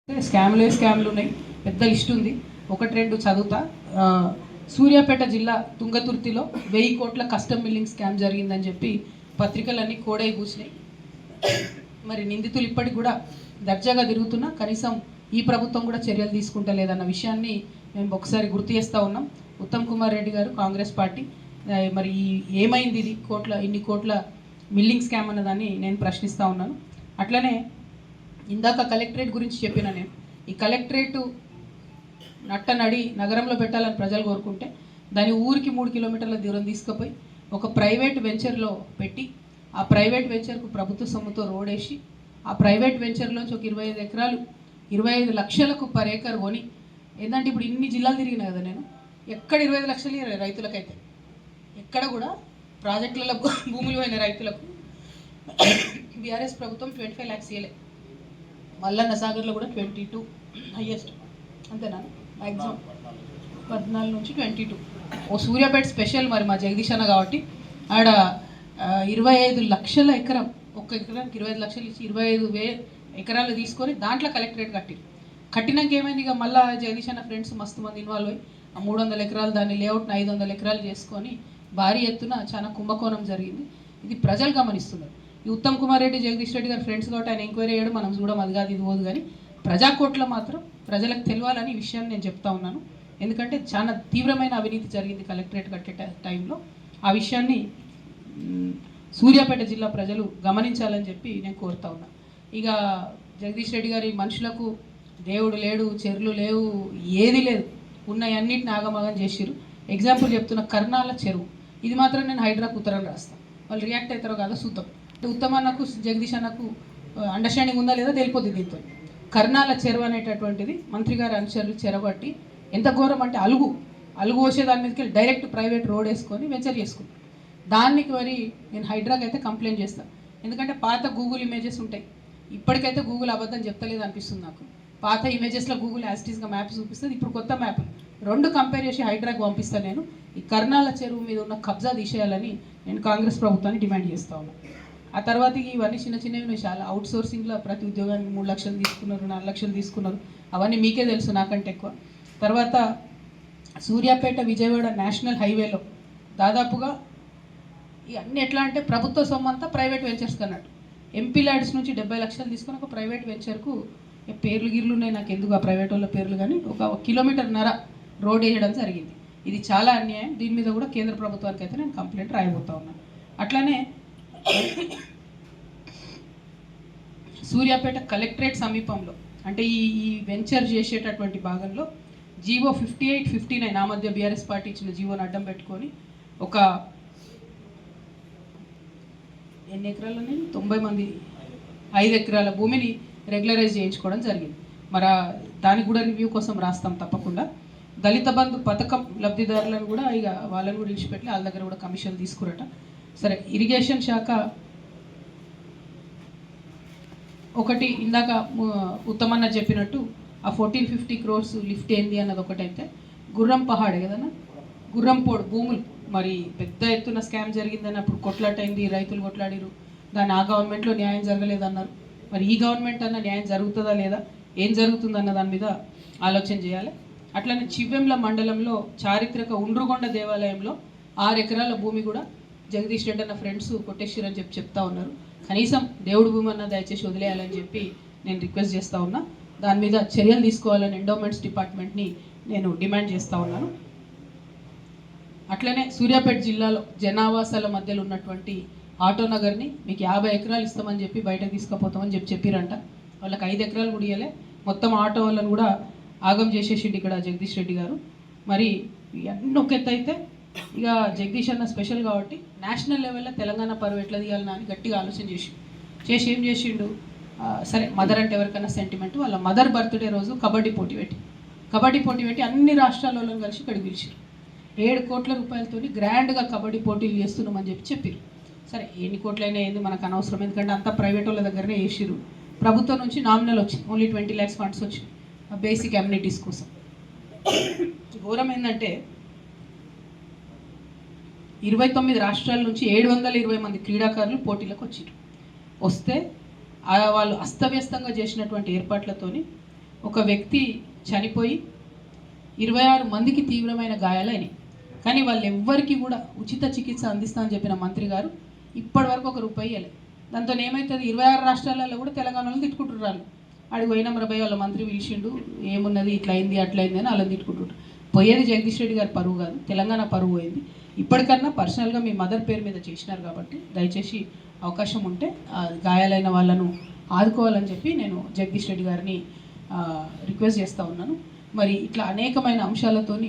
స్కామ్లు ఉన్నాయి, పెద్ద లిస్ట్ ఉంది. ఒకటి రెండు చదువుతా. సూర్యాపేట జిల్లా తుంగతుర్తిలో 1000 కోట్ల కస్టమ్ మిల్లింగ్ స్కామ్ జరిగిందని చెప్పి పత్రికలన్నీ కోడై కూసినాయి. మరి నిందితులు ఇప్పటికి కూడా దర్జాగా తిరుగుతున్నా కనీసం ఈ ప్రభుత్వం కూడా చర్యలు తీసుకుంటలేదన్న విషయాన్ని మేము ఒకసారి గుర్తు చేస్తూ ఉన్నాం. ఉత్తమ్ కుమార్ రెడ్డి గారు, కాంగ్రెస్ పార్టీ, మరి ఏమైంది ఇది ఇన్ని కోట్ల మిల్లింగ్ స్కామ్ అన్నదాన్ని నేను ప్రశ్నిస్తూ ఉన్నాను. అట్లనే ఇందాక కలెక్టరేట్ గురించి చెప్పిన నేను, ఈ కలెక్టరేటు నట్టనడి నగరంలో పెట్టాలని ప్రజలు కోరుకుంటే దాని ఊరికి 3 కిలోమీటర్ల దూరం తీసుకుపోయి ఒక ప్రైవేట్ వెంచర్లో పెట్టి ఆ ప్రైవేట్ వెంచర్కు ప్రభుత్వ సొమ్ముతో రోడ్ వేసి ఆ ప్రైవేట్ వెంచర్లోంచి ఒక 25 ఎకరాలు 25 లక్షలకు పర్ ఏకర్ కొని, ఏంటంటే ఇప్పుడు ఇన్ని జిల్లాలు తిరిగినా కదా నేను, ఎక్కడ 25 లక్షలు రైతులకైతే ఎక్కడ కూడా ప్రాజెక్టులలో భూములు పోయిన రైతులకు బీఆర్ఎస్ ప్రభుత్వం 25 lakhs ఇవ్వలే. మల్లన్న సాగర్లో కూడా 22 హైయెస్ట్, అంతేనా, మ్యాక్సిమం 14 నుంచి 22. ఓ సూర్యాపేట స్పెషల్ మరి మా జగదీష్ అన్న కాబట్టి ఆడ 25 లక్షల ఎకరం, ఒక్క ఎకరానికి 25 లక్షలు ఇచ్చి 25,000 ఎకరాలు తీసుకొని దాంట్లో కలెక్టరేట్ కట్టినాక ఏమైంది, ఇక మళ్ళీ జగదీష్ అన్న ఫ్రెండ్స్ మస్తు మంది ఇన్వాల్వ్ అయ్యి ఆ 300 ఎకరాలు దాన్ని లేఅవుట్ని 500 ఎకరాలు చేసుకొని భారీ ఎత్తున చాలా కుంభకోణం జరిగింది. ఇది ప్రజలు గమనిస్తున్నారు. ఈ ఉత్తమ్ కుమార్ రెడ్డి, జగదీష్ రెడ్డి గారు ఫ్రెండ్స్ కాబట్టి ఆయన ఎంక్వైరీ చేయడం మనం చూడడం అది కాదు ఇది పోదు, కానీ ప్రజాకోట్లో మాత్రం ప్రజలకు తెలియాలని ఈ విషయాన్ని నేను చెప్తా ఉన్నాను. ఎందుకంటే చాలా తీవ్రమైన అవినీతి జరిగింది కలెక్టరేట్ కట్టే టైంలో. ఆ విషయాన్ని సూర్యాపేట జిల్లా ప్రజలు గమనించాలని చెప్పి నేను కోరుతా ఉన్నా. ఇక జగదీష్ రెడ్డి గారి మనుషులకు దేవుడు లేడు, చెరువులు లేవు, ఏది లేదు, ఉన్నవన్నిటిని ఆగమాగం చేసిరు. ఎగ్జాంపుల్ చెప్తున్న కర్నాల చెరువు, ఇది మాత్రం నేను హైడ్రాకు ఉత్తరం రాస్తాను, వాళ్ళు రియాక్ట్ అవుతారో కాదో చూద్దాం. ఉత్తమ్ అన్నకు జగదీష్ అన్నకు అండర్స్టాండింగ్ ఉందా లేదా తెలిపోద్ది. దీంతో కర్నాల చెరువు అనేటటువంటిది మంత్రి గారి అనుచరులు చెరబట్టి ఎంత ఘోరం అంటే అలుగు వచ్చే దాని మీదకి డైరెక్ట్ ప్రైవేట్ రోడ్ వేసుకొని వెంచర్ చేసుకుంటారు. దానికి మరి నేను హైడ్రాకి అయితే కంప్లైంట్ చేస్తాను. ఎందుకంటే పాత గూగుల్ ఇమేజెస్ ఉంటాయి, ఇప్పటికైతే గూగుల్ అబద్ధం చెప్తలేదు అనిపిస్తుంది నాకు. పాత ఇమేజెస్లో గూగుల్ యాస్టీస్గా మ్యాప్ చూపిస్తుంది, ఇప్పుడు కొత్త మ్యాప్ రెండు కంపేర్ చేసి హైడ్రాకి పంపిస్తాను. నేను ఈ కర్నాల చెరువు మీద ఉన్న కబ్జా తీసేయాలని నేను కాంగ్రెస్ ప్రభుత్వాన్ని డిమాండ్ చేస్తా ఉన్నాను. ఆ తర్వాత ఇవన్నీ చిన్న చిన్నవి చాలా అవుట్ సోర్సింగ్లో ప్రతి ఉద్యోగానికి 3 లక్షలు తీసుకున్నారు, 4 లక్షలు తీసుకున్నారు, అవన్నీ మీకే తెలుసు నాకంటే ఎక్కువ. తర్వాత సూర్యాపేట విజయవాడ నేషనల్ హైవేలో దాదాపుగా ఇవన్నీ ఎట్లా అంటే ప్రభుత్వ సొమ్ము అంతా ప్రైవేట్ వెంచర్స్కి అన్నట్టు. ఎంపీ ల్యాడ్స్ నుంచి 70 లక్షలు తీసుకుని ఒక ప్రైవేట్ వెంచర్కు పేర్లు గిర్లు ఉన్నాయి నాకు ఎందుకు ఆ ప్రైవేట్ వాళ్ళ పేర్లు, కానీ ఒక 1.5 కిలోమీటర్ రోడ్ వేయడం జరిగింది. ఇది చాలా అన్యాయం. దీని మీద కూడా కేంద్ర ప్రభుత్వానికి అయితే నేను కంప్లైంట్ రాయబోతా ఉన్నాను. అట్లానే సూర్యాపేట కలెక్టరేట్ సమీపంలో అంటే ఈ వెంచర్ చేసేటటువంటి భాగంలో జీవో 58, 59 ఆ మధ్య బీఆర్ఎస్ పార్టీ ఇచ్చిన జీవోని అడ్డం పెట్టుకొని ఒక ఎన్ని ఎకరాలని 90 మంది 5 ఎకరాల భూమిని రెగ్యులరైజ్ చేయించుకోవడం జరిగింది. మరి దానికి కూడా రివ్యూ కోసం రాస్తాం తప్పకుండా. దళిత బంధు పథకం లబ్ధిదారులను కూడా ఇక వాళ్ళని కూడా విడిచిపెట్టి వాళ్ళ దగ్గర కూడా కమిషన్ తీసుకురట. సరే, ఇరిగేషన్ శాఖ ఒకటి ఇందాక ఉత్తమన్న చెప్పినట్టు ఆ 1450 crores లిఫ్ట్ ఏంది అన్నది ఒకటైతే, గుర్రం పహాడ్ కదన్నా, గుర్రంపోడు భూములు మరి పెద్ద ఎత్తున స్కామ్ జరిగిందని అప్పుడు కొట్లాటైంది, రైతులు కొట్లాడిరు, దాని ఆ గవర్నమెంట్లో న్యాయం జరగలేదన్నారు. మరి ఈ గవర్నమెంట్ అన్న న్యాయం జరుగుతుందా లేదా, ఏం జరుగుతుందన్న దాని మీద ఆలోచన చేయాలి. అట్లనే చివ్వెంల మండలంలో చారిత్రక ఉండ్రుగొండ దేవాలయంలో 6 ఎకరాల భూమి కూడా జగదీష్ రెడ్డి అన్న ఫ్రెండ్స్ కొట్టేసిరని చెప్తా ఉన్నారు. కనీసం దేవుడు భూమి అన్న దయచేసి వదిలేయాలని చెప్పి నేను రిక్వెస్ట్ చేస్తూ ఉన్నా. దాని మీద చర్యలు తీసుకోవాలని ఎండోమెంట్స్ డిపార్ట్మెంట్ని నేను డిమాండ్ చేస్తూ ఉన్నాను. అట్లనే సూర్యాపేట జిల్లాలో జనావాసాల మధ్యలో ఉన్నటువంటి ఆటోనగర్ని మీకు 50 ఎకరాలు ఇస్తామని చెప్పి బయటకు తీసుకుపోతామని చెప్పిరంట. వాళ్ళకి 5 ఎకరాలు కూడా ఇవ్వలే, మొత్తం ఆటో వాళ్ళని కూడా ఆగం చేసేసిండు ఇక్కడ జగదీష్ రెడ్డి గారు. మరి ఇవన్నీ ఒక ఎత్తు అయితే ఇక జగదీష్ అన్న స్పెషల్ కాబట్టి నేషనల్ లెవెల్లో తెలంగాణ పరువు ఎట్లా తీయాలన్నా అని గట్టిగా ఆలోచన చేసి ఏం చేసిండు, సరే మదర్ అంటే ఎవరికైనా సెంటిమెంట్, వాళ్ళ మదర్ బర్త్డే రోజు కబడ్డీ పోటీ పెట్టి అన్ని రాష్ట్రాలలో కలిసి ఇక్కడికి పిలిచారు. 7 కోట్ల రూపాయలతో గ్రాండ్గా కబడ్డీ పోటీలు చేస్తున్నామని చెప్పారు. సరే ఎన్ని కోట్లైనా ఏంది మనకు అనవసరం, ఎందుకంటే అంతా ప్రైవేట్ వాళ్ళ దగ్గరనే వేసిరు. ప్రభుత్వం నుంచి నామినల్ వచ్చింది, ఓన్లీ 20 lakhs ఫండ్స్ వచ్చి బేసిక్ అమ్యూనిటీస్ కోసం. ఘోరం ఏంటంటే 29 రాష్ట్రాల నుంచి 720 మంది క్రీడాకారులు పోటీలకు వస్తే వాళ్ళు అస్తవ్యస్తంగా చేసినటువంటి ఏర్పాట్లతోని ఒక వ్యక్తి చనిపోయి 26 మందికి తీవ్రమైన గాయాలైనాయి. కానీ వాళ్ళు ఎవ్వరికి కూడా ఉచిత చికిత్స అందిస్తా అని చెప్పిన మంత్రి గారు ఇప్పటి వరకు ఒక రూపాయి ఇవ్వలేదు. దాంతో ఏమవుతుంది, 26 రాష్ట్రాలలో కూడా తెలంగాణలో తిట్టుకుంటున్నారు. ఆడికి పోయినాం రబాయి వాళ్ళ మంత్రి పిలిచిండు, ఏమున్నది ఇట్లా అయింది అట్లా అయింది అని వాళ్ళని తిట్టుకుంటుంటారు. పోయేది జగదీష్ రెడ్డి గారి పరువు కాదు, తెలంగాణ పరువు పోయింది. ఇప్పటికన్నా పర్సనల్గా మీ మదర్ పేరు మీద చేసినారు కాబట్టి దయచేసి అవకాశం ఉంటే గాయాలైన వాళ్ళను ఆదుకోవాలని చెప్పి నేను జగదీష్ రెడ్డి గారిని రిక్వెస్ట్ చేస్తూ ఉన్నాను. మరి ఇట్లా అనేకమైన అంశాలతోని